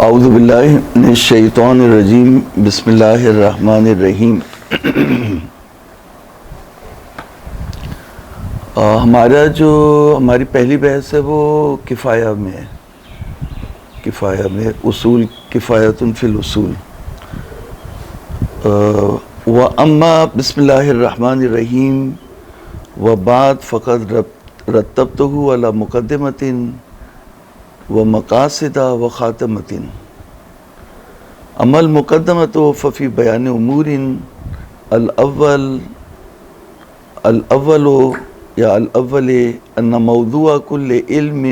اعوذ باللہ من الشیطان الرجیم بسم اللہ الرحمن الرحیم۔ ہماری پہلی بحث ہے وہ کفایہ میں اصول کفایۃ فی الاصول۔ واما بسم اللہ الرحمن الرحیم وبعد فقد رتبتہ علی مقدمۃ ومقاصد وخاتمۃ۔ اما المقدمۃ ففی بیان امور الاول ان موضوع کل علم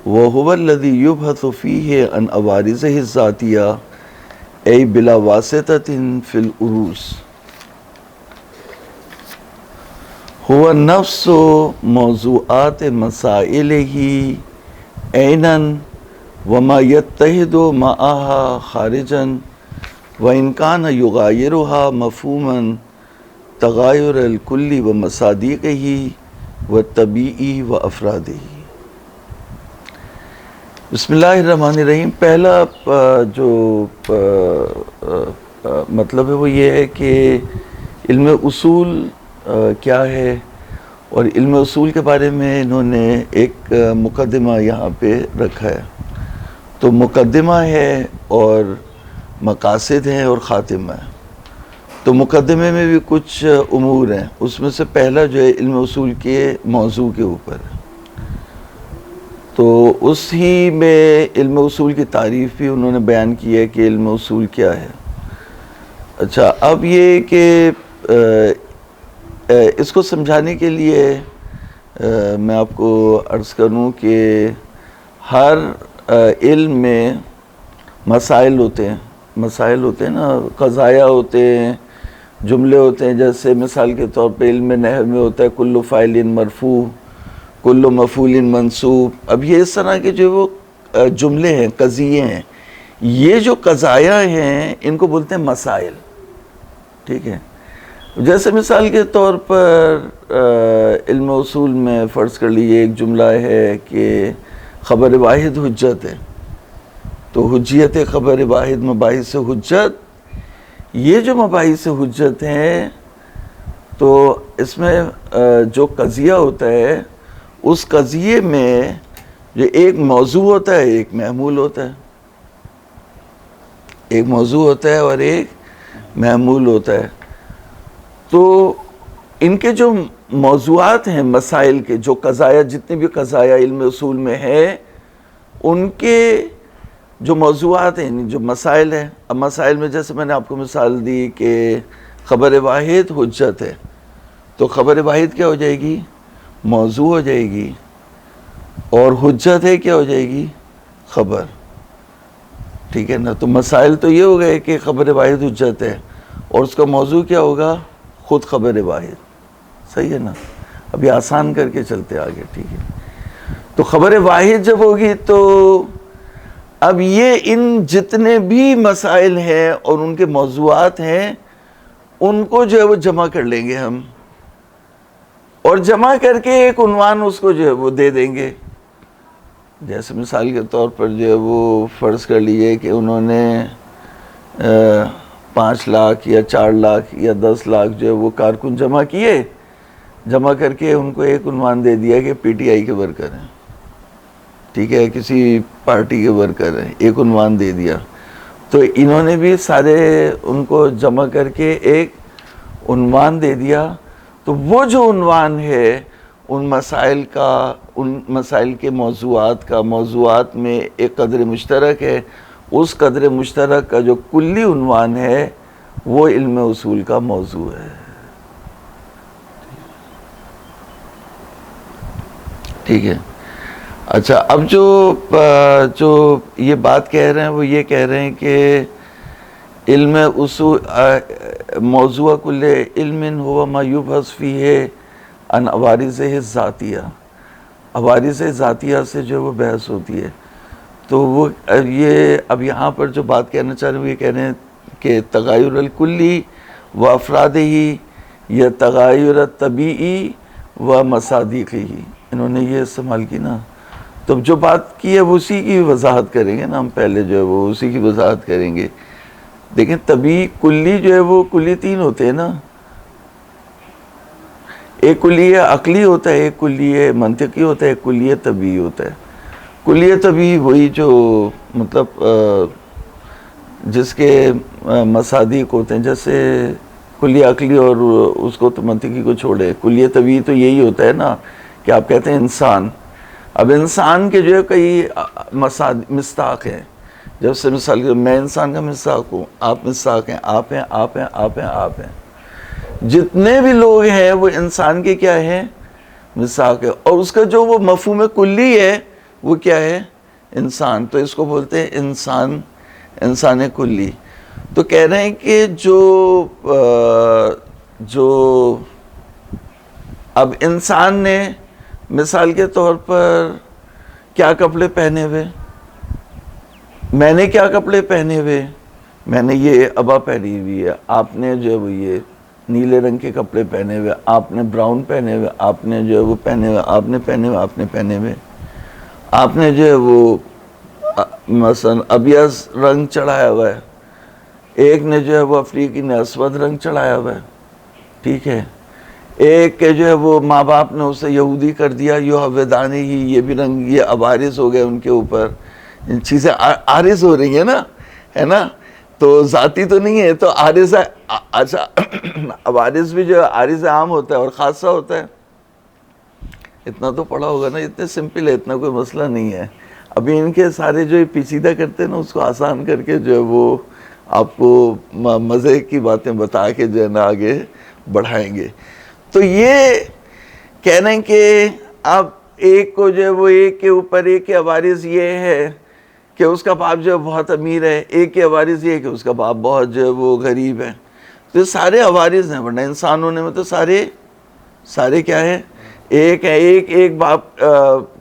وهو الذي يبحث فيه عن عوارضه الذاتیہ ای بلا واسطۃ فی العروض هو نفس موضوعات مسائلہ عیناً وما یتحد معها خارجاً وإن كان یغایرها مفہوما تغایر الکل ومصادیقہ والطبیعی وافرادہ۔ بسم اللہ الرحمن الرحیم۔ پہلا جو مطلب ہے وہ یہ ہے کہ علم اصول کیا ہے، اور علم اصول کے بارے میں انہوں نے ایک مقدمہ یہاں پہ رکھا ہے۔ تو مقدمہ ہے اور مقاصد ہیں اور خاتمہ ہے۔ تو مقدمے میں بھی کچھ امور ہیں، اس میں سے پہلا جو ہے علم اصول کے موضوع کے اوپر ہے۔ تو اس ہی میں علم اصول کی تعریف بھی انہوں نے بیان کی ہے کہ علم اصول کیا ہے۔ اچھا، اب یہ کہ اس کو سمجھانے کے لیے میں آپ کو عرض کروں کہ ہر علم میں مسائل ہوتے ہیں نا، قضایا ہوتے ہیں، جملے ہوتے ہیں۔ جیسے مثال کے طور پہ علم نحو میں ہوتا ہے کل فاعل مرفوع، کل مفعول منصوب۔ اب یہ اس طرح کے جو وہ جملے ہیں، قضیے ہیں، یہ جو قضایا ہیں ان کو بولتے ہیں مسائل، ٹھیک ہے۔ جیسے مثال کے طور پر علم اصول میں فرض کر لیجیے ایک جملہ ہے کہ خبر واحد حجت ہے، تو حجیت خبر واحد مباحث حجت۔ یہ جو مباحث حجت ہیں تو اس میں جو قضیہ ہوتا ہے اس قضیے میں جو ایک موضوع ہوتا ہے، ایک محمول ہوتا ہے، ایک موضوع ہوتا ہے اور ایک محمول ہوتا ہے۔ تو ان کے جو موضوعات ہیں مسائل کے، جو قضایا، جتنے بھی قضایا علم اصول میں ہے، ان کے جو موضوعات ہیں، جو مسائل ہیں۔ اب مسائل میں جیسے میں نے آپ کو مثال دی کہ خبر واحد حجت ہے، تو خبر واحد کیا ہو جائے گی؟ موضوع ہو جائے گی، اور حجت ہے کیا ہو جائے گی؟ خبر، ٹھیک ہے نا۔ تو مسائل تو یہ ہو گئے کہ خبر واحد حجت ہے، اور اس کا موضوع کیا ہوگا؟ خود خبر واحد، صحیح ہے نا۔ اب یہ آسان کر کے چلتے آگے، ٹھیک ہے۔ تو خبر واحد جب ہوگی تو اب یہ ان جتنے بھی مسائل ہیں اور ان کے موضوعات ہیں ان کو جو ہے وہ جمع کر لیں گے ہم، اور جمع کر کے ایک عنوان اس کو جو ہے وہ دے دیں گے۔ جیسے مثال کے طور پر جو ہے وہ فرض کر لیجیے کہ انہوں نے 5 لاکھ یا 4 لاکھ یا 10 لاکھ جو ہے وہ کارکن جمع کیے، جمع کر کے ان کو ایک عنوان دے دیا کہ پی ٹی آئی کے ورکر ہیں، ٹھیک ہے، کسی پارٹی کے ورکر ہیں، ایک عنوان دے دیا۔ تو انہوں نے بھی سارے ان کو جمع کر کے ایک عنوان دے دیا۔ تو وہ جو عنوان ہے ان مسائل کے موضوعات میں ایک قدر مشترک ہے، اس قدر مشترک کا جو کلی عنوان ہے وہ علم اصول کا موضوع ہے، ٹھیک ہے۔ اچھا، اب جو یہ بات کہہ رہے ہیں وہ یہ کہہ رہے ہیں کہ علم اصول موضوع کل علم ہوا ما یبحث فیہ عن عوارضہ الذاتیہ، عوارض ذاتیہ سے جو وہ بحث ہوتی ہے۔ تو وہ یہ اب یہاں پر جو بات کہنا چاہ رہے ہیں وہ یہ کہہ رہے ہیں کہ تغایر الکلی و افرادہ یا تغایر طبیعی و مصادیقی، انہوں نے یہ استعمال کی نا۔ تو جو بات کی ہے وہ اسی کی وضاحت کریں گے نا ہم پہلے جو ہے وہ اسی کی وضاحت کریں گے. دیکھیں طبی کلی جو ہے وہ کلی تین ہوتے ہیں نا, ایک کلی عقلی ہوتا ہے, ایک کلی منطقی ہوتا ہے, ایک کلی طبی ہوتا ہے. کلی طبی وہی جو مطلب جس کے مصادیق ہوتے ہیں, جیسے کلی عقلی اور اس کو تو منطقی کو چھوڑے, کلی طبی تو یہی ہوتا ہے نا کہ آپ کہتے ہیں انسان. اب انسان کے جو ہے کئی مصداق ہیں. جب سے مثال میں انسان کا مصداق ہوں, آپ مصداق ہیں, آپ ہیں, آپ ہیں, آپ ہیں, آپ ہیں. جتنے بھی لوگ ہیں وہ انسان کے کیا ہیں, مصداق ہے. اور اس کا جو وہ مفہوم کلی ہے وہ کیا ہے, انسان. تو اس کو بولتے ہیں انسان کلی. تو کہہ رہے ہیں کہ جو اب انسان نے مثال کے طور پر کیا کپڑے پہنے ہوئے, میں نے کیا کپڑے پہنے ہوئے, میں نے یہ عبا پہنی ہوئی ہے, آپ نے جو ہے وہ یہ نیلے رنگ کے کپڑے پہنے ہوئے, آپ نے براؤن پہنے ہوئے, آپ نے جو ہے وہ پہنے ہوئے, آپ نے پہنے ہوئے, آپ نے پہنے ہوئے, آپ نے جو ہے وہ مثلا ابیض رنگ چڑھایا ہوا ہے, ایک نے جو ہے وہ افریقی نے اسود رنگ چڑھایا ہوا ہے, ٹھیک ہے. ایک کے جو ہے وہ ماں باپ نے اسے یہودی کر دیا, یوحودانی ہی, یہ بھی رنگ, یہ عوارض ہو گئے ان کے اوپر, چیزیں عارض ہو رہی ہیں نا, ہے نا, تو ذاتی تو نہیں ہے, تو عارض ہے. اچھا عوارض بھی جو ہے عارض عام ہوتا ہے اور خاصہ ہوتا ہے. اتنا تو پڑھا ہوگا نا, اتنے سمپل ہے, اتنا کوئی مسئلہ نہیں ہے. ابھی ان کے سارے جو پیچیدہ کرتے ہیں نا اس کو آسان کر کے جو ہے وہ آپ کو مزے کی باتیں بتا کے جو ہے نا آگے بڑھائیں گے. تو یہ کہہ رہے ہیں کہ اب ایک کو جو ہے وہ ایک کے اوپر ایک کے عوارض یہ ہے کہ اس کا باپ جو ہے بہت امیر ہے, ایک کے عوارض یہ ہے کہ اس کا باپ بہت جو ہے وہ غریب ہے. تو یہ سارے عوارض ہیں, ورنہ انسان ہونے میں تو سارے کیا ہیں, ایک ہے. ایک باپ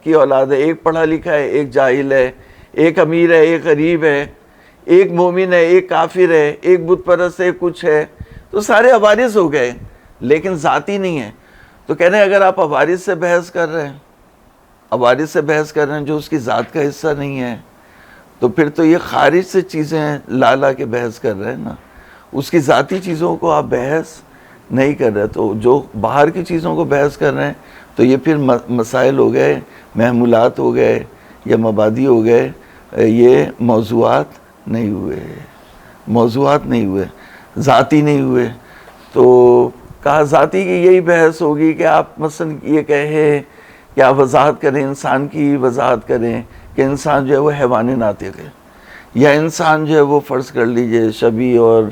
کی اولاد ہے, ایک پڑھا لکھا ہے, ایک جاہل ہے, ایک امیر ہے, ایک غریب ہے, ایک مومن ہے, ایک کافر ہے, ایک بت پرست ہے, کچھ ہے. تو سارے عوارض ہو گئے لیکن ذاتی نہیں ہے. تو کہہ رہے ہیں اگر آپ عوارض سے بحث کر رہے ہیں جو اس کی ذات کا حصہ نہیں ہے, تو پھر تو یہ خارج سے چیزیں لا کے بحث کر رہے ہیں نا, اس کی ذاتی چیزوں کو آپ بحث نہیں کر رہے. تو جو باہر کی چیزوں کو بحث کر رہے ہیں تو یہ پھر مسائل ہو گئے, محمولات ہو گئے یا مبادی ہو گئے, یہ موضوعات نہیں ہوئے, ذاتی نہیں ہوئے. تو کہا ذاتی کی یہی بحث ہوگی کہ آپ مثلا یہ کہیں کہ آپ وضاحت کریں, انسان کی وضاحت کریں کہ انسان جو ہے وہ حیوان ناطق ہے, یا انسان جو ہے وہ فرض کر لیجئے شبی اور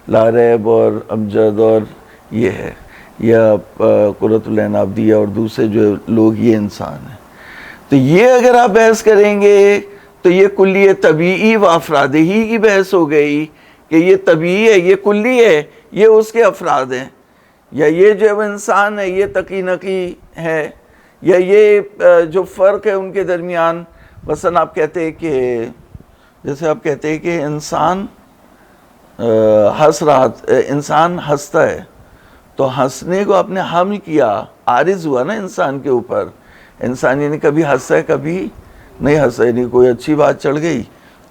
لاریب اور امجد اور یہ ہے, یا قرۃ العین عابدیہ اور دوسرے جو لوگ یہ انسان ہیں. تو یہ اگر آپ بحث کریں گے تو یہ کلی طبیعی و افرادی کی بحث ہو گئی کہ یہ طبیعی ہے, یہ کلی ہے, یہ اس کے افراد ہیں, یا یہ جو وہ انسان ہے یہ تقی نقی ہے, یا یہ جو فرق ہے ان کے درمیان. مثلا آپ کہتے ہیں کہ جیسے آپ کہتے ہیں کہ انسان انسان ہنستا ہے, تو ہنسنے کو آپ نے حمل کیا, عارض ہوا نا انسان کے اوپر. انسان یعنی کبھی ہنستا ہے کبھی نہیں ہنستا, یعنی کوئی اچھی بات چڑھ گئی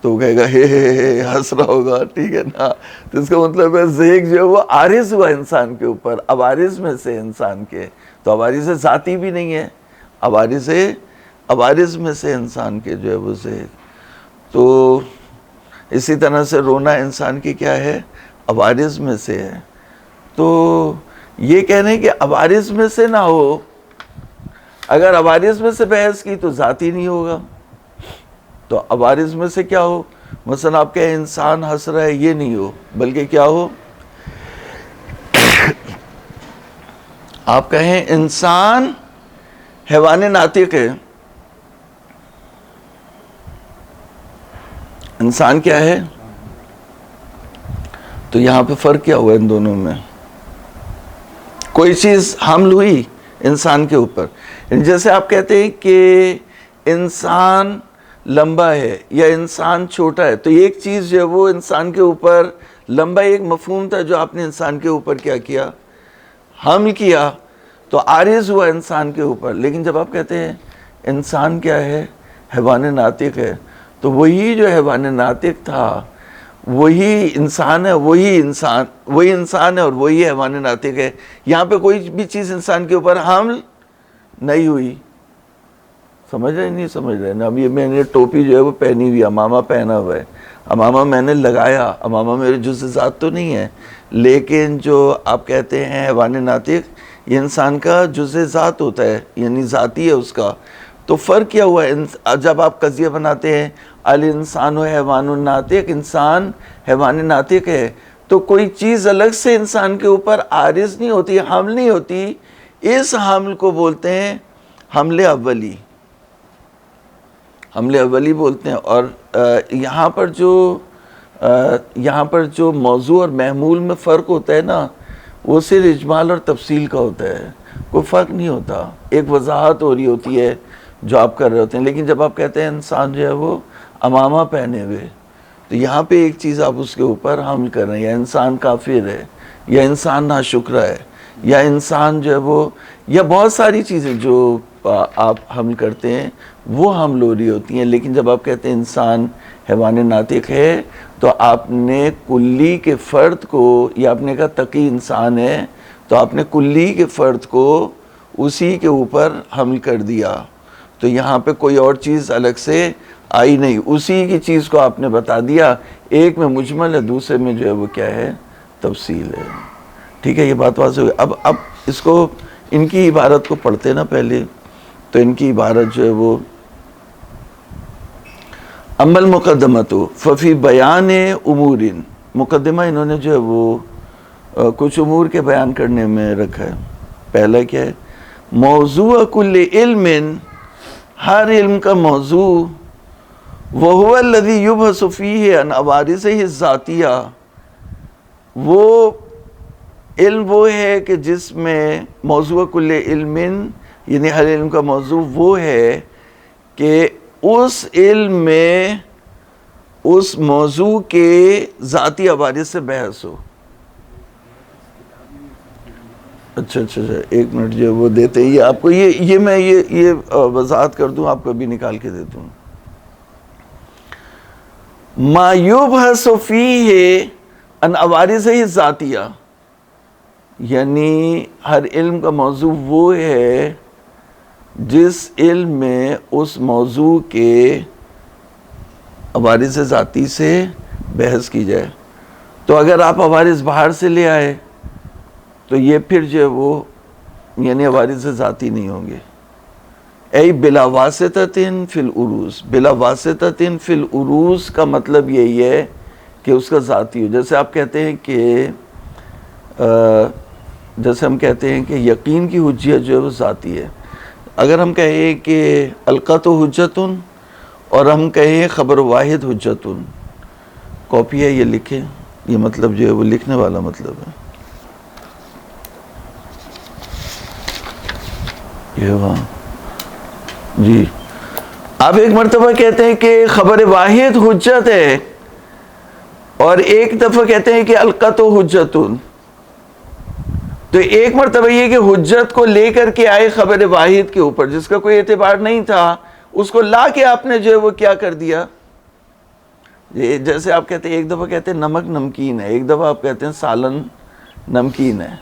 تو کہے گا ہے ہنس رہا ہوگا, ٹھیک ہے نا. تو اس کا مطلب ہے ذیک جو ہے وہ عارض ہوا انسان کے اوپر, عوارض میں سے انسان کے. تو عوارض ذاتی بھی نہیں ہے, عوارض میں سے انسان کے جو ہے وہ ذیک. تو اسی طرح سے رونا انسان کی کیا ہے, عوارض میں سے ہے. تو یہ کہہ رہے ہیں کہ عوارض میں سے نہ ہو, اگر عوارض میں سے بحث کی تو ذاتی نہیں ہوگا. تو عوارض میں سے کیا ہو, مثلا آپ کہیں انسان ہنس رہا ہے, یہ نہیں ہو, بلکہ کیا ہو, آپ کہیں انسان حیوان ناطق ہے. انسان کیا ہے, تو یہاں پہ فرق کیا ہوا ان دونوں میں, کوئی چیز حمل ہوئی انسان کے اوپر. جیسے آپ کہتے ہیں کہ انسان لمبا ہے یا انسان چھوٹا ہے, تو ایک چیز جو ہے وہ انسان کے اوپر لمبا ایک مفہوم تھا جو آپ نے انسان کے اوپر کیا کیا, حمل کیا, تو عارض ہوا انسان کے اوپر. لیکن جب آپ کہتے ہیں انسان کیا ہے, حیوان ناطق ہے، تو وہی جو حیوان ناطق تھا وہی انسان ہے، وہی انسان ہے اور وہی حیوان ناطق ہے. یہاں پہ کوئی بھی چیز انسان کے اوپر حامل نہیں ہوئی. سمجھ رہے نہیں سمجھ رہے نا؟ اب یہ میں نے ٹوپی جو ہے وہ پہنی ہوئی، امامہ پہنا ہوا ہے، امامہ میں نے لگایا، امامہ میرے جزء ذات تو نہیں ہے، لیکن جو آپ کہتے ہیں حیوان ناطق، یہ انسان کا جزء ذات ہوتا ہے، یعنی ذاتی ہے اس کا. تو فرق کیا ہوا ہے جب آپ قضیہ بناتے ہیں الانسان و حیوان الناطق، انسان حیوان ناطق ہے، تو کوئی چیز الگ سے انسان کے اوپر عارض نہیں ہوتی، حمل نہیں ہوتی. اس حمل کو بولتے ہیں حمل اولی، حمل اولی بولتے ہیں. اور یہاں پر جو موضوع اور محمول میں فرق ہوتا ہے نا، وہ صرف اجمال اور تفصیل کا ہوتا ہے، کوئی فرق نہیں ہوتا. ایک وضاحت ہو رہی ہوتی ہے جو آپ کر رہے ہوتے ہیں. لیکن جب آپ کہتے ہیں انسان جو ہے وہ امامہ پہنے ہوئے، تو یہاں پہ ایک چیز آپ اس کے اوپر حمل کر رہے ہیں، یا انسان کافر ہے، یا انسان ناشکرہ ہے، یا انسان جو ہے وہ، یا بہت ساری چیزیں جو آپ حمل کرتے ہیں وہ حمل ہو رہی ہوتی ہیں. لیکن جب آپ کہتے ہیں انسان حیوان ناطق ہے، تو آپ نے کلی کے فرد کو، یا آپ نے کہا تقی انسان ہے، تو آپ نے کلی کے فرد کو اسی کے اوپر حمل کر دیا. تو یہاں پہ کوئی اور چیز الگ سے آئی نہیں، اسی کی چیز کو آپ نے بتا دیا. ایک میں مجمل ہے، دوسرے میں جو ہے وہ کیا ہے، تفصیل ہے. ٹھیک ہے، یہ بات واضح ہوئی. اب اس کو، ان کی عبارت کو پڑھتے نا پہلے. تو ان کی عبارت جو ہے وہ عمل مقدمۃ ففی بیان امور، مقدمہ انہوں نے جو ہے وہ کچھ امور کے بیان کرنے میں رکھا ہے. پہلا کیا ہے، موضوع کل علم، ہر علم کا موضوع، وہو الذی یبحث فیہ عن عوارضہ الذاتیہ، وہ علم وہ ہے کہ جس میں موضوع کل علم، یعنی ہر علم کا موضوع وہ ہے کہ اس علم میں اس موضوع کے ذاتی عوارض سے بحث ہو. اچھا ایک منٹ جو وہ دیتے ہیں، یہ آپ کو یہ میں یہ وضاحت کر دوں، آپ کو بھی نکال کے دیتا ہوں. ما یبحث فیہ عن عوارضہ الذاتیہ، یعنی ہر علم کا موضوع وہ ہے جس علم میں اس موضوع کے عوارض ذاتی سے بحث کی جائے. تو اگر آپ عوارض باہر سے لے آئے تو یہ پھر جو ہے وہ یعنی عوارض ذاتی نہیں ہوں گے. ای بلا واسطۃ فی العروض، بلا واسطۃ فی العروض کا مطلب یہی ہے کہ اس کا ذاتی ہو. جیسے آپ کہتے ہیں کہ جیسے ہم کہتے ہیں کہ یقین کی حجیت جو ہے وہ ذاتی ہے. اگر ہم کہیں کہ القط حجتن، اور ہم کہیں خبر واحد حجتن، کاپی ہے یہ لکھیں، یہ مطلب جو ہے وہ لکھنے والا مطلب ہے. یہ وہاں جی آپ ایک مرتبہ کہتے ہیں کہ خبر واحد حجت ہے، اور ایک دفعہ کہتے ہیں کہ القط حجتن. تو ایک مرتبہ یہ کہ حجت کو لے کر کے آئے خبر واحد کے اوپر جس کا کوئی اعتبار نہیں تھا، اس کو لا کے آپ نے جو ہے وہ کیا کر دیا. جیسے آپ کہتے ہیں ایک دفعہ کہتے ہیں نمک نمکین ہے، ایک دفعہ آپ کہتے ہیں سالن نمکین ہے.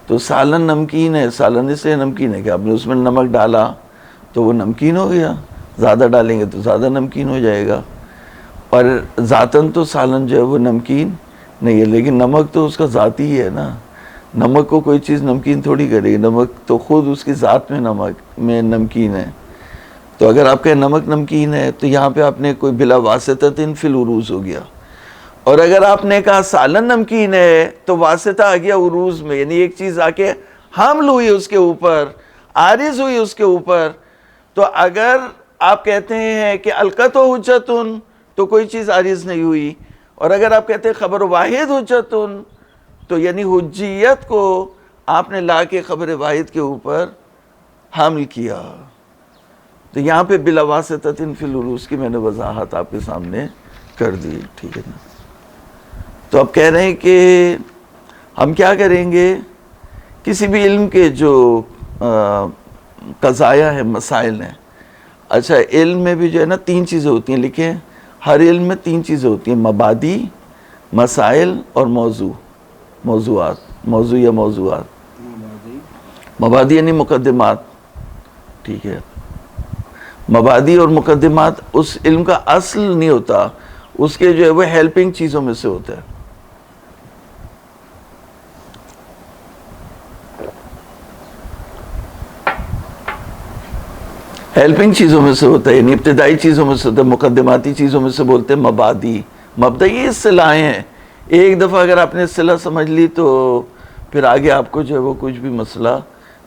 تو سالن نمکین ہے، سالن اس لیے نمکین ہے کہ آپ نے اس میں نمک ڈالا تو وہ نمکین ہو گیا، زیادہ ڈالیں گے تو زیادہ نمکین ہو جائے گا. اور ذاتاً تو سالن جو ہے وہ نمکین نہیں ہے، لیکن نمک تو اس کا ذاتی ہی ہے نا. نمک کو کوئی چیز نمکین تھوڑی کرے گی، نمک تو خود اس کی ذات میں نمک میں نمکین ہے. تو اگر آپ کہیں نمک نمکین ہے تو یہاں پہ آپ نے کوئی بلا واسطۃ فی العروض ہو گیا. اور اگر آپ نے کہا سالن نمکین ہے تو واسطہ آ گیا عروض میں، یعنی ایک چیز آ کے حمل ہوئی اس کے اوپر، عارض ہوئی اس کے اوپر. تو اگر آپ کہتے ہیں کہ القط حجتن تو کوئی چیز عارض نہیں ہوئی، اور اگر آپ کہتے ہیں خبر واحد حجتن تو یعنی حجیت کو آپ نے لا کے خبر واحد کے اوپر حمل کیا. تو یہاں پہ بلا واسطۃ فی العروض کی میں نے وضاحت آپ کے سامنے کر دی. ٹھیک ہے نا؟ تو اب کہہ رہے ہیں کہ ہم کیا کریں گے، کسی بھی علم کے جو قضایا ہے، مسائل ہیں، اچھا علم میں بھی جو ہے نا 3 چیزیں ہوتی ہیں، لکھیں ہر علم میں 3 چیزیں ہوتی ہیں، مبادی، مسائل اور موضوعات، موضوع یا موضوعات. مبادی یعنی مقدمات، ٹھیک ہے. مبادی اور مقدمات اس علم کا اصل نہیں ہوتا، اس کے جو ہے وہ ہیلپنگ چیزوں میں سے ہوتا ہے. ہیلپنگ چیزوں میں سے ہوتا ہے، یعنی ابتدائی چیزوں میں سے ہوتا ہے، مقدماتی چیزوں میں سے بولتے ہیں مبادی. مبدئی اصطلاحیں ہیں، ایک دفعہ اگر آپ نے اصطلاح سمجھ لی تو پھر آگے آپ کو جو ہے وہ کچھ بھی مسئلہ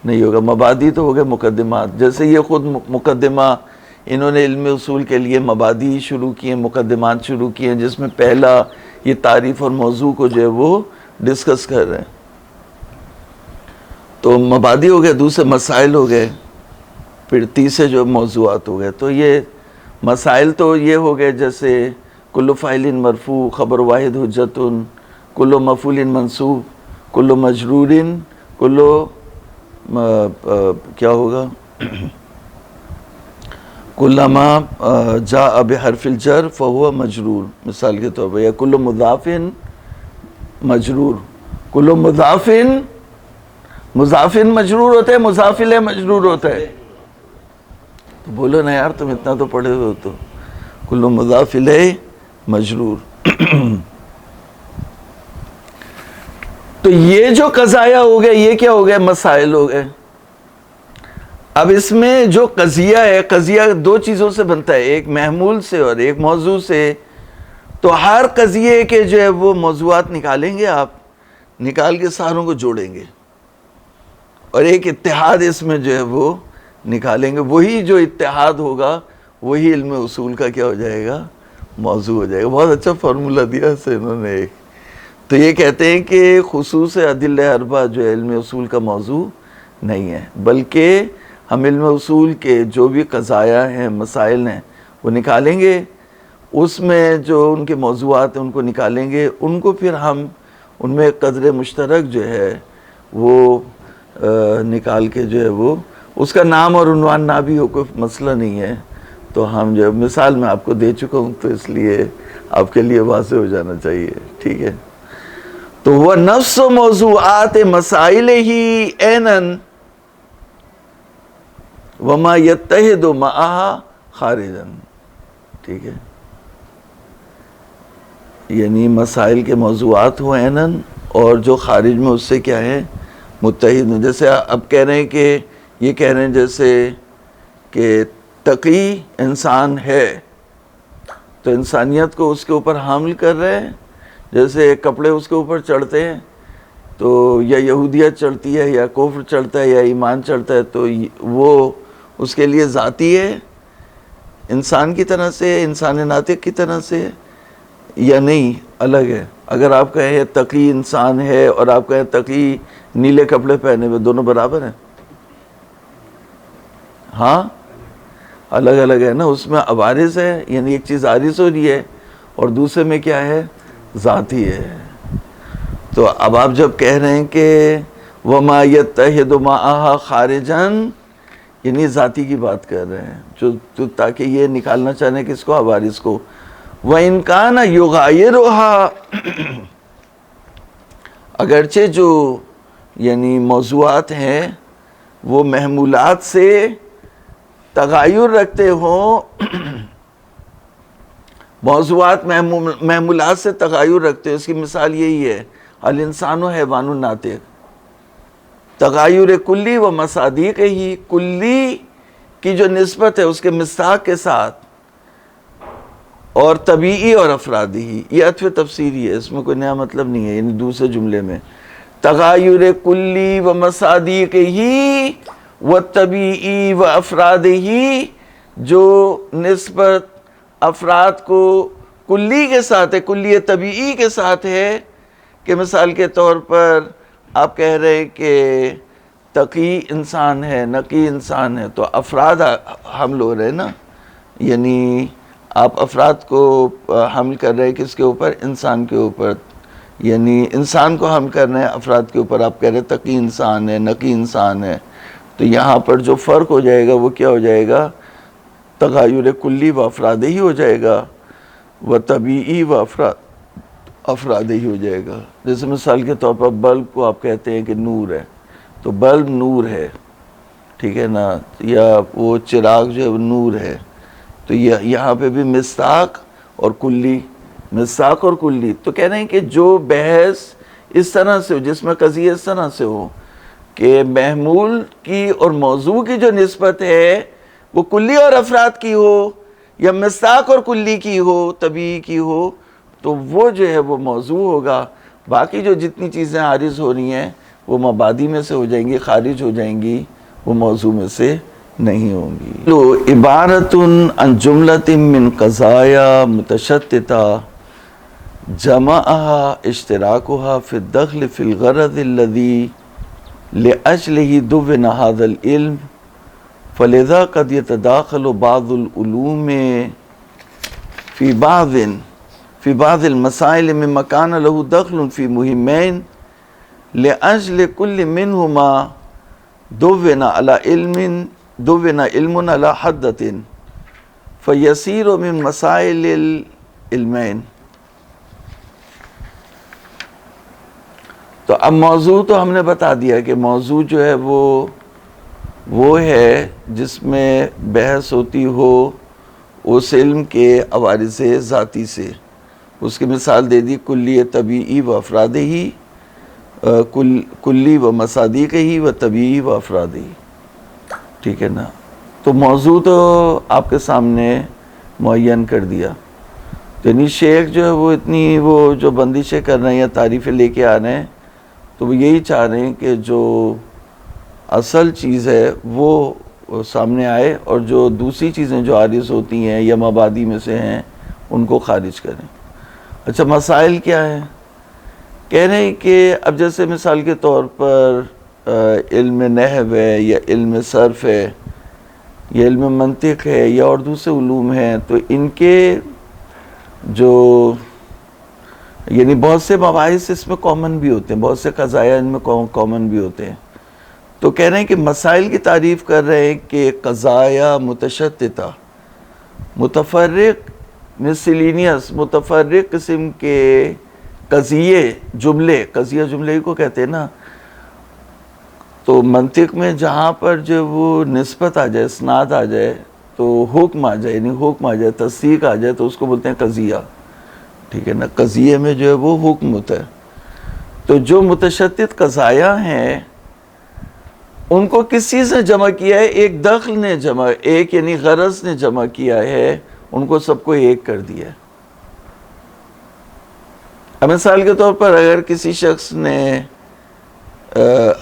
نہیں ہوگا. مبادی تو ہو گئے مقدمات، جیسے یہ خود مقدمہ انہوں نے علم اصول کے لیے مبادی شروع کیے، مقدمات شروع کیے، جس میں پہلا یہ تعریف اور موضوع کو جو ہے وہ ڈسکس کر رہے ہیں. تو مبادی ہو گئے، دوسرے مسائل ہو گئے، پھر تیسرے جو موضوعات ہو گئے. تو یہ مسائل تو یہ ہو گئے جیسے کل فاعل مرفوع، خبر واحد حجت، کل مفعول منصوب، کل مجرور، کل کیا ہوگا کلما جاء بحرف الجر فهو مجرور، مثال کے طور پر، یا کل مضاف مجرور. کل مضاف مجرور ہوتا ہے، مضاف الیہ مجرور ہوتا ہے. تو بولو نا یار، تم اتنا تو پڑھے ہوئے ہو. تو کل مضاف الیہ مجرور. تو یہ جو قضایا ہو گئے، یہ کیا ہو گئے؟ مسائل ہو گئے. اب اس میں جو قضیہ ہے، قضیہ 2 چیزوں سے بنتا ہے، ایک محمول سے اور ایک موضوع سے. تو ہر قضیے کے جو ہے وہ موضوعات نکالیں گے، آپ نکال کے ساروں کو جوڑیں گے اور ایک اتحاد اس میں جو ہے وہ نکالیں گے. وہی جو اتحاد ہوگا وہی علم اصول کا کیا ہو جائے گا؟ موضوع ہو جائے گا. بہت اچھا فارمولہ دیا ہے انہوں نے ایک. تو یہ کہتے ہیں کہ خصوص ادلہ اربع جو ہے علم اصول کا موضوع نہیں ہے، بلکہ ہم علم اصول کے جو بھی قضایا ہیں، مسائل ہیں، وہ نکالیں گے. اس میں جو ان کے موضوعات ہیں ان کو نکالیں گے، ان کو پھر ہم ان میں قدر مشترک جو ہے وہ نکال کے جو ہے وہ اس کا نام اور عنوان نہ بھی ہو، کوئی مسئلہ نہیں ہے. تو ہم جو مثال میں آپ کو دے چکا ہوں، تو اس لیے آپ کے لیے واضح ہو جانا چاہیے، ٹھیک ہے. تو وہ نفس و موضوعات مسائل ہی عیناً وما یتحد معہا خارجاً، ٹھیک ہے. یعنی مسائل کے موضوعات ہو عیناً، اور جو خارج میں اس سے کیا ہے؟ متحد میں. جیسے اب کہہ رہے ہیں کہ یہ کہہ رہے ہیں جیسے کہ تقی انسان ہے، تو انسانیت کو اس کے اوپر حامل کر رہے ہیں. جیسے کپڑے اس کے اوپر چڑھتے ہیں تو یا یہودیت چڑھتی ہے یا کفر چڑھتا ہے یا ایمان چڑھتا ہے، تو وہ اس کے لیے ذاتی ہے، انسان کی طرح سے، انسان ناطق کی طرح سے، یا نہیں الگ ہے. اگر آپ کہیں تقی انسان ہے اور آپ کہیں تقی نیلے کپڑے پہنے ہوئے، دونوں برابر ہیں؟ ہاں الگ الگ ہے نا. اس میں عوارض ہے، یعنی ایک چیز عارض ہو رہی ہے، اور دوسرے میں کیا ہے؟ ذاتی ہے. تو اب آپ جب کہہ رہے ہیں کہ وما یتحد معہا خارجاً، یعنی ذاتی کی بات کر رہے ہیں، جو تاکہ یہ نکالنا چاہنے کس کو؟ عوارض کو. وَإِنْ كَانَ يُغَائِرُهَا، اگرچہ جو یعنی موضوعات ہیں وہ محمولات سے تغیر رکھتے ہوں، موضوعات محمولات سے تغیر رکھتے ہیں. اس کی مثال یہی ہے، الانسان و حیوان ناطق، تغیر کلی و مصادیق ہی، کلی کی جو نسبت ہے اس کے مصداق کے ساتھ، اور طبیعی اور افرادی ہی. یہ عطف تفسیری ہے، اس میں کوئی نیا مطلب نہیں ہے. یعنی دوسرے جملے میں تغیر کلی و مصادیق ہی و طبیعی و افراد ہی، جو نسبت افراد کو کلی کے ساتھ ہے، کلی طبیعی کے ساتھ ہے. کہ مثال کے طور پر آپ کہہ رہے ہیں کہ تقی انسان ہے، نقی انسان ہے، تو افراد حمل ہو رہے ہیں نا. یعنی آپ افراد کو حمل کر رہے ہیں کس کے اوپر؟ انسان کے اوپر. یعنی انسان کو حمل کر رہے ہیں افراد کے اوپر. آپ کہہ رہے ہیں تقی انسان ہے، نقی انسان ہے. تو یہاں پر جو فرق ہو جائے گا وہ کیا ہو جائے گا؟ تغیر کلی و افراد ہی ہو جائے گا، و طبیعی و افراد ہی ہو جائے گا۔ جیسے مثال کے طور پر بلب کو آپ کہتے ہیں کہ نور ہے، تو بلب نور ہے، ٹھیک ہے نا، یا وہ چراغ جو ہے وہ نور ہے۔ تو یہاں پہ بھی مصداق اور کلی، مصداق اور کلی، تو کہہ رہے ہیں کہ جو بحث اس طرح سے ہو، جس میں قضیہ اس طرح سے ہو کہ محمول کی اور موضوع کی جو نسبت ہے وہ کلی اور افراد کی ہو، یا مصداق اور کلی کی ہو، طبیعی کی ہو، تو وہ جو ہے وہ موضوع ہوگا۔ باقی جو جتنی چیزیں عارض ہو رہی ہیں وہ مبادی میں سے ہو جائیں گی، خارج ہو جائیں گی، وہ موضوع میں سے نہیں ہوں گی۔ لو عبارت عن جملۃ من قضایا متشتتہ جمعها اشتراکها فی الدخل فی الغرض الذی لأجلہ دون هذا العلم، فلذا قد يتداخل بعض العلوم في بعض المسائل مما كان له دخل في مهمين لأجل كل منهما دون علم على حدة فيصير من مسائل العلمين۔ تو اب موضوع تو ہم نے بتا دیا کہ موضوع جو ہے وہ ہے جس میں بحث ہوتی ہو اس علم کے عوارض ذاتی سے۔ اس کی مثال دے دی کلی طبیعی و افراد ہی، کلی و مصادیق ہی و طبیعی و افراد ہی، ٹھیک ہے نا۔ تو موضوع تو آپ کے سامنے معین کر دیا، یعنی شیخ جو ہے وہ اتنی وہ جو بندشیں کر رہے ہیں یا تعریفیں لے کے آ رہے ہیں، تو وہ یہی چاہ رہے ہیں کہ جو اصل چیز ہے وہ سامنے آئے، اور جو دوسری چیزیں جو عارض ہوتی ہیں یا مبادی میں سے ہیں ان کو خارج کریں۔ اچھا، مسائل کیا ہیں؟ کہہ رہے ہیں کہ اب جیسے مثال کے طور پر علم نحو ہے یا علم صرف ہے یا علم منطق ہے یا اور دوسرے علوم ہیں، تو ان کے جو یعنی بہت سے مباحث اس میں کامن بھی ہوتے ہیں، بہت سے قضایا ان میں کامن بھی ہوتے ہیں۔ تو کہہ رہے ہیں کہ مسائل کی تعریف کر رہے ہیں کہ قضایا متشتتہ، متفرق مسلینیس، متفرق قسم کے قضیے، قضیہ جملے کو کہتے ہیں نا۔ تو منطق میں جہاں پر جو وہ نسبت آ جائے، اسناد آ جائے، تو حکم آ جائے، یعنی حکم آ جائے، تصدیق آ جائے، تو اس کو بولتے ہیں قضیہ، ٹھیک ہے نا۔ قضیے میں جو ہے وہ حکم ہوتا ہے۔ تو جو متشدد قضایا ہیں ان کو کس چیز نے جمع کیا ہے؟ ایک دخل نے جمع، ایک یعنی غرض نے جمع کیا ہے، ان کو سب کو ایک کر دیا ہے۔ اب مثال کے طور پر اگر کسی شخص نے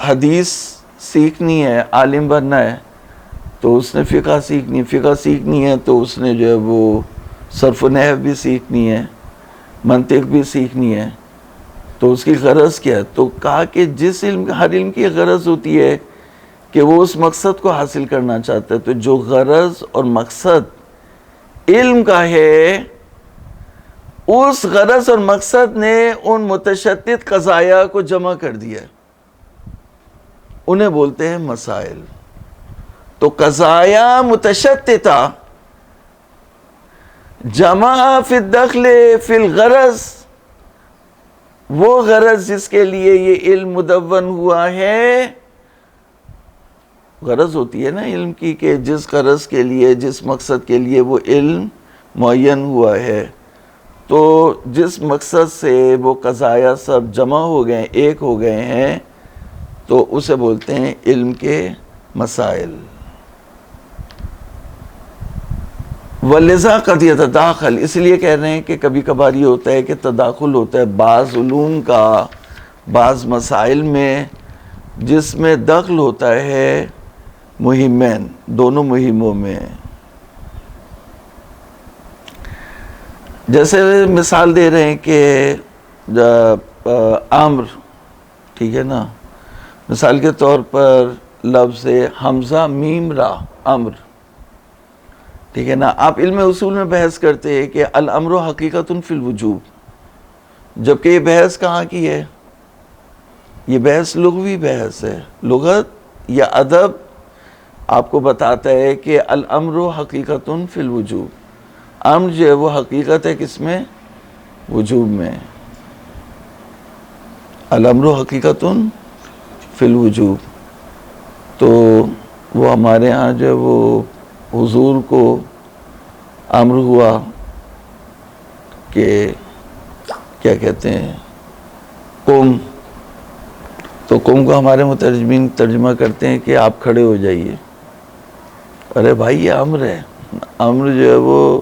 حدیث سیکھنی ہے، عالم بننا ہے، تو اس نے فقہ سیکھنی ہے تو اس نے جو ہے وہ صرف و نحو بھی سیکھنی ہے، منطق بھی سیکھنی ہے، تو اس کی غرض کیا ہے؟ تو کہا کہ جس علم، ہر علم کی غرض ہوتی ہے کہ وہ اس مقصد کو حاصل کرنا چاہتا ہے، تو جو غرض اور مقصد علم کا ہے، اس غرض اور مقصد نے ان متشدد قضایا کو جمع کر دیا ہے، انہیں بولتے ہیں مسائل۔ تو قضایا متشتتہ جمع فی الدخل فی الغرض، وہ غرض جس کے لیے یہ علم مدون ہوا ہے، غرض ہوتی ہے نا علم کی کہ جس غرض کے لیے، جس مقصد کے لیے وہ علم معین ہوا ہے، تو جس مقصد سے وہ قضایا سب جمع ہو گئے، ایک ہو گئے ہیں، تو اسے بولتے ہیں علم کے مسائل۔ وَلِذَا قَدْ يَتَدَاخَلُ، اس لیے کہہ رہے ہیں کہ کبھی کبھار یہ ہوتا ہے کہ تداخل ہوتا ہے بعض علوم کا بعض مسائل میں، جس میں دخل ہوتا ہے مہمین، دونوں مہموں میں۔ جیسے مثال دے رہے ہیں کہ امر، ٹھیک ہے نا، مثال کے طور پر لفظ حمزہ میم را، امر، ٹھیک ہے نا۔ آپ علم اصول میں بحث کرتے ہیں کہ الامر حقیقت فی الوجوب، جبکہ یہ بحث کہاں کی ہے؟ یہ بحث لغوی بحث ہے، لغت یا ادب آپ کو بتاتا ہے کہ الامر حقیقت فی الوجوب، امر جو ہے وہ حقیقت ہے کس میں؟ وجوب میں. الامر حقیقت فی الوجوب. تو وہ ہمارے ہاں جو ہے وہ حضور کو امر ہوا کہ کیا کہتے ہیں قم، تو قم کو ہمارے مترجمین ترجمہ کرتے ہیں کہ آپ کھڑے ہو جائیے. ارے بھائی یہ امر ہے، امر جو ہے وہ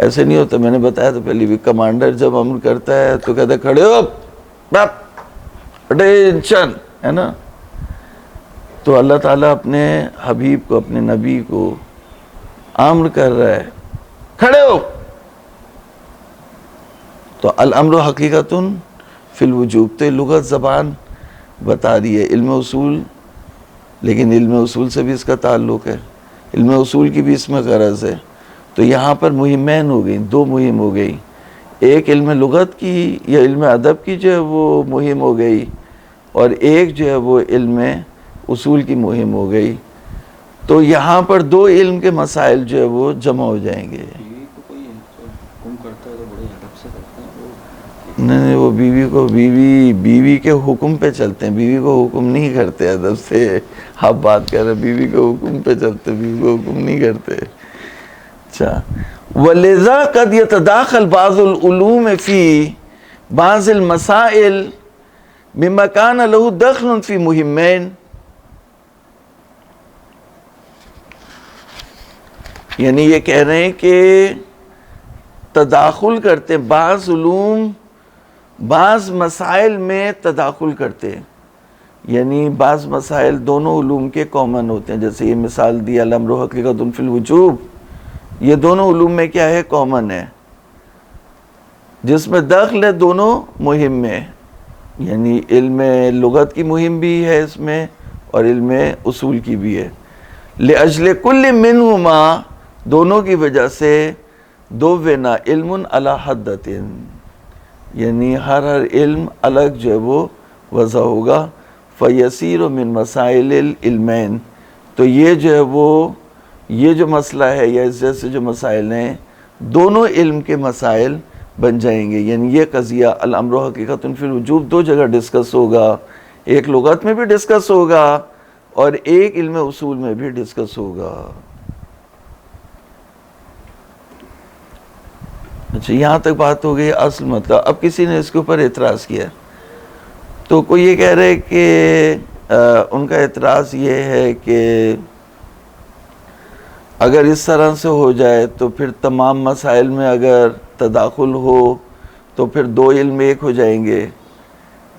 ایسے نہیں ہوتا. میں نے بتایا تو پہلے بھی، کمانڈر جب امر کرتا ہے تو کہتا ہے کھڑے ہو، اٹینشن، ہے نا. تو اللہ تعالیٰ اپنے حبیب کو، اپنے نبی کو امر کر رہا ہے کھڑے ہو. تو الامر حقیقت فی الوجوب. تو لغت زبان بتا رہی ہے، علم اصول، لیکن علم اصول سے بھی اس کا تعلق ہے، علم اصول کی بھی اس میں غرض ہے. تو یہاں پر مہمین ہو گئی، دو مہم ہو گئی. ایک علم لغت کی یا علم ادب کی جو ہے وہ مہم ہو گئی، اور ایک جو ہے وہ علم اصول کی مہم ہو گئی. تو یہاں پر دو علم کے مسائل جو ہے وہ جمع ہو جائیں گے. نہیں، وہ بیوی کو بیوی کے حکم پہ چلتے ہیں، بیوی کو حکم نہیں کرتے. ادب سے آپ بات کر رہے ہیں، بیوی کے حکم پہ چلتے، بیوی کو حکم نہیں کرتے. اچھا، وَلِذَا قَدْ يَتَدَاخَلْ بَعْضُ الْعُلُومِ فِي بَعْضِ الْمَسَائِلِ مِمَّا كَانَ لَهُ دَخْلٌ فِي مُهِمَّيْنِ. یعنی یہ کہہ رہے ہیں کہ تداخل کرتے، بعض علوم بعض مسائل میں تداخل کرتے ہیں. یعنی بعض مسائل دونوں علوم کے کامن ہوتے ہیں. جیسے یہ مثال دی الامر حقیقت فی الوجوب، یہ دونوں علوم میں کیا ہے؟ کامن ہے، جس میں دخل ہے دونوں مہم میں. یعنی علم لغت کی مہم بھی ہے اس میں، اور علم اصول کی بھی ہے. لِأَجْلِ كُلِّ مِنْهُمَا، دونوں کی وجہ سے دوّنا علم علی حدۃ، یعنی ہر علم الگ جو ہے وہ وضع ہوگا. فَيَسِيرُ مِن مَسَائِلِ الْعِلْمَيْنِ، تو یہ جو ہے وہ یہ جو مسئلہ ہے یا اس جیسے جو مسائل ہیں دونوں علم کے مسائل بن جائیں گے. یعنی یہ قضیہ الامر حقیقت فی الوجوب دو جگہ ڈسکس ہوگا، ایک لغت میں بھی ڈسکس ہوگا اور ایک علم اصول میں بھی ڈسکس ہوگا. اچھا، یہاں تک بات ہو گئی اصل مطلب. اب کسی نے اس کے اوپر اعتراض کیا، تو کوئی یہ کہہ رہے کہ ان کا اعتراض یہ ہے کہ اگر اس طرح سے ہو جائے تو پھر تمام مسائل میں اگر تداخل ہو تو پھر دو علم ایک ہو جائیں گے،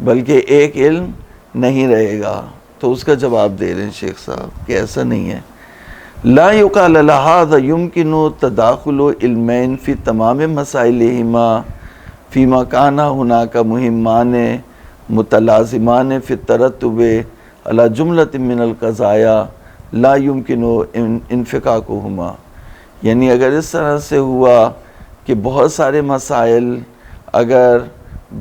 بلکہ ایک علم نہیں رہے گا. تو اس کا جواب دے رہے ہیں شیخ صاحب کہ ایسا نہیں ہے. لا يقال لهذا يمكن تداخل علمين في تمام مسائلهما فيما كان هناك مهمان متلازمان في الترتب على جملة من القضايا لا يمكن انفكاكهما. یعنی اگر اس طرح سے ہوا کہ بہت سارے مسائل اگر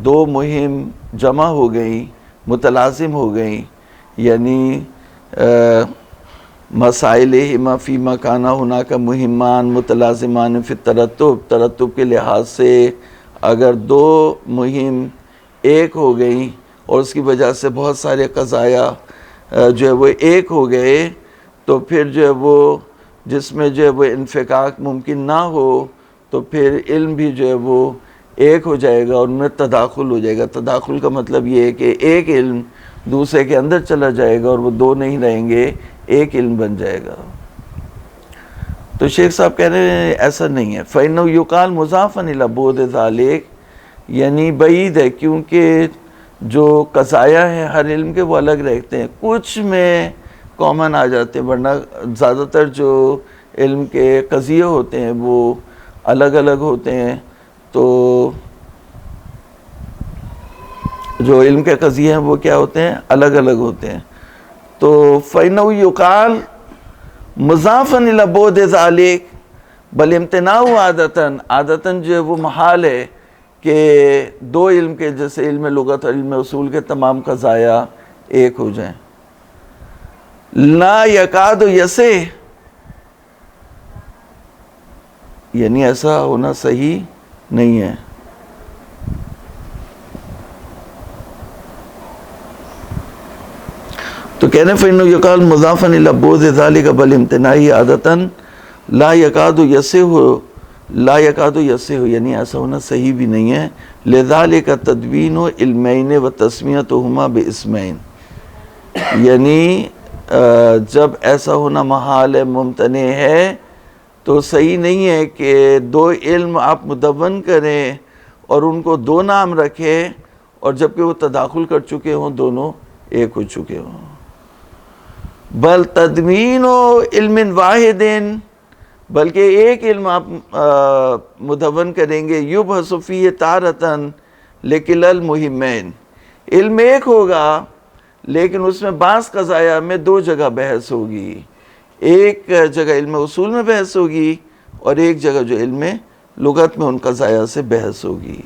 دو مہم جمع ہو گئیں، متلازم ہو گئیں، یعنی مسائل فی مکانہ ہونا کا مہمان متلازمان فی ترتب کے لحاظ سے اگر دو مہم ایک ہو گئیں اور اس کی وجہ سے بہت سارے قضایا جو ہے وہ ایک ہو گئے، تو پھر جو ہے وہ جس میں جو ہے وہ انفکاک ممکن نہ ہو تو پھر علم بھی جو ہے وہ ایک ہو جائے گا اور ان میں تداخل ہو جائے گا. تداخل کا مطلب یہ ہے کہ ایک علم دوسرے کے اندر چلا جائے گا اور وہ دو نہیں رہیں گے، ایک علم بن جائے گا. تو شیخ صاحب کہہ رہے ہیں ایسا نہیں ہے. فَإِنَّهُ يُقَالُ مُضَافًا إِلَى بُعْدِ ذَلِكَ، یعنی بعید ہے کیونکہ جو قضایا ہیں ہر علم کے وہ الگ رہتے ہیں، کچھ میں کامن آ جاتے ہیں، ورنہ زیادہ تر جو علم کے قضیے ہوتے ہیں وہ الگ الگ ہوتے ہیں. تو جو علم کے قضیے ہیں وہ کیا ہوتے ہیں؟ الگ الگ ہوتے ہیں. تو فَإِنَّهُ يُقَالُ مُضَافًا إِلَى بُعْدِ ذَلِكَ بل امتناع عادتاً جو ہے وہ محال ہے کہ دو علم کے جیسے علم لغت اور علم اصول کے تمام قضایا ایک ہو جائیں. لا یکاد یسع، یعنی ایسا ہونا صحیح نہیں ہے. تو کہنے فَإِنَّهُ يُقَالُ مُضَافًا إِلَى بُعْدِ ذَلِكَ بَلْ امْتِنَاعِهِ عَادَةً لَا يَكَادُ يَصِحُّ، یعنی ایسا ہونا صحیح بھی نہیں ہے. لِذَلِكَ تَدْوِينُ عِلْمَيْنِ وَتَسْمِيَتُهُمَا بِاسْمَيْنِ، یعنی جب ایسا ہونا محال ہے، ممتنع ہے، تو صحیح نہیں ہے کہ دو علم آپ مدون کریں اور ان کو دو نام رکھیں، اور جبکہ وہ تداخل کر چکے ہوں، دونوں ایک ہو چکے ہوں. بل تدوین علم واحد، بلکہ ایک علم آپ مدون کریں گے. یبحث فیہ تارۃ لکلا المہمین، علم ایک ہوگا لیکن اس میں بعض قضایا میں دو جگہ بحث ہوگی. ایک جگہ علم اصول میں بحث ہوگی اور ایک جگہ جو علم لغت میں ان قضایا سے بحث ہوگی.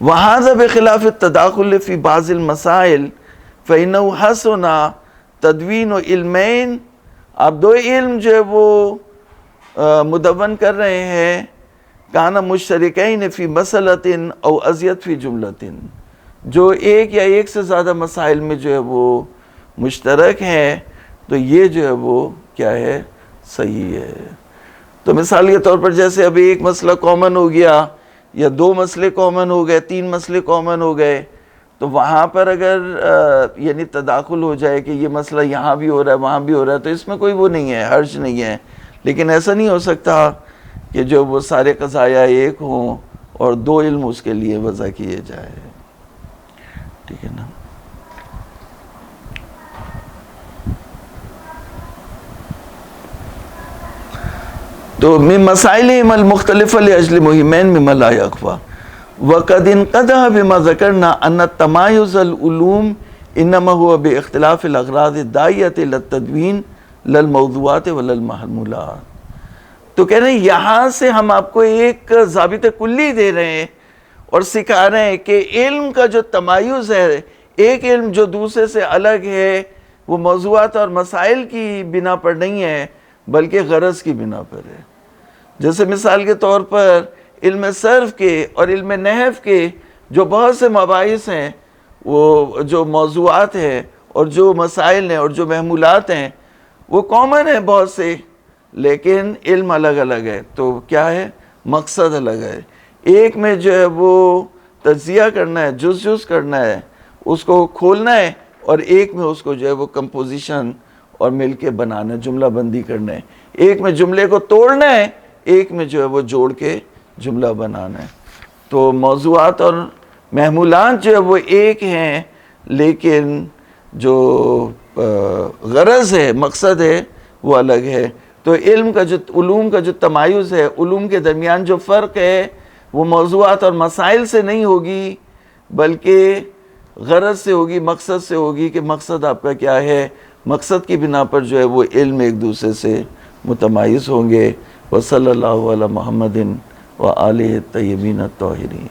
وَهَذَا بِخِلَافِ التَّدَاخُلِ فِي بَعْضِ الْمَسَائِلِ فَإِنَّهُ حَسُنَ تدوین علمین، آپ دو علم جو ہے وہ مدون کر رہے ہیں، کانا مشترکین فی مسئلۃ او ازید فی جملۃ، جو ایک یا ایک سے زیادہ مسائل میں جو ہے وہ مشترک ہیں، تو یہ جو ہے وہ کیا ہے، صحیح ہے. تو مثال کے طور پر جیسے ابھی ایک مسئلہ کامن ہو گیا، یا دو مسئلے کامن ہو گئے، تین مسئلے کامن ہو گئے، تو وہاں پر اگر یعنی تداخل ہو جائے کہ یہ مسئلہ یہاں بھی ہو رہا ہے وہاں بھی ہو رہا ہے، تو اس میں کوئی وہ نہیں ہے، حرج نہیں ہے. لیکن ایسا نہیں ہو سکتا کہ جو وہ سارے قضایا ایک ہوں اور دو علم اس کے لیے وضع کیے جائے. ٹھیک ہے نا. تو من مسائلہم المختلفہ لأجل مہمین مما لا یخفی، وقد انقدح بما ذکرنا ان تمایز العلوم انما هو باختلاف الاغراض الداعیۃ الى التدوین لا الموضوعات ولا المحمولات. تو کہہ رہے ہیں یہاں سے ہم آپ کو ایک ضابط کلی دے رہے ہیں اور سکھا رہے ہیں کہ علم کا جو تمایز ہے، ایک علم جو دوسرے سے الگ ہے، وہ موضوعات اور مسائل کی بنا پر نہیں ہے بلکہ غرض کی بنا پر ہے. جیسے مثال کے طور پر علم صرف کے اور علم نحو کے جو بہت سے مباحث ہیں، وہ جو موضوعات ہیں اور جو مسائل ہیں اور جو محمولات ہیں، وہ کامن ہیں بہت سے، لیکن علم الگ الگ ہے. تو کیا ہے، مقصد الگ ہے. ایک میں جو ہے وہ تجزیہ کرنا ہے، جز جز کرنا ہے، اس کو کھولنا ہے، اور ایک میں اس کو جو ہے وہ کمپوزیشن اور مل کے بنانا ہے، جملہ بندی کرنا ہے. ایک میں جملے کو توڑنا ہے، ایک میں جو ہے وہ جوڑ کے جملہ بنانا ہے. تو موضوعات اور محمولات جو ہے وہ ایک ہیں، لیکن جو غرض ہے، مقصد ہے، وہ الگ ہے. تو علوم کا جو تمایز ہے، علوم کے درمیان جو فرق ہے، وہ موضوعات اور مسائل سے نہیں ہوگی بلکہ غرض سے ہوگی، مقصد سے ہوگی کہ مقصد آپ کا کیا ہے. مقصد کی بنا پر جو ہے وہ علم ایک دوسرے سے متمایز ہوں گے. وصلی اللہ علی محمد وآلہ الطیبین الطاہرین.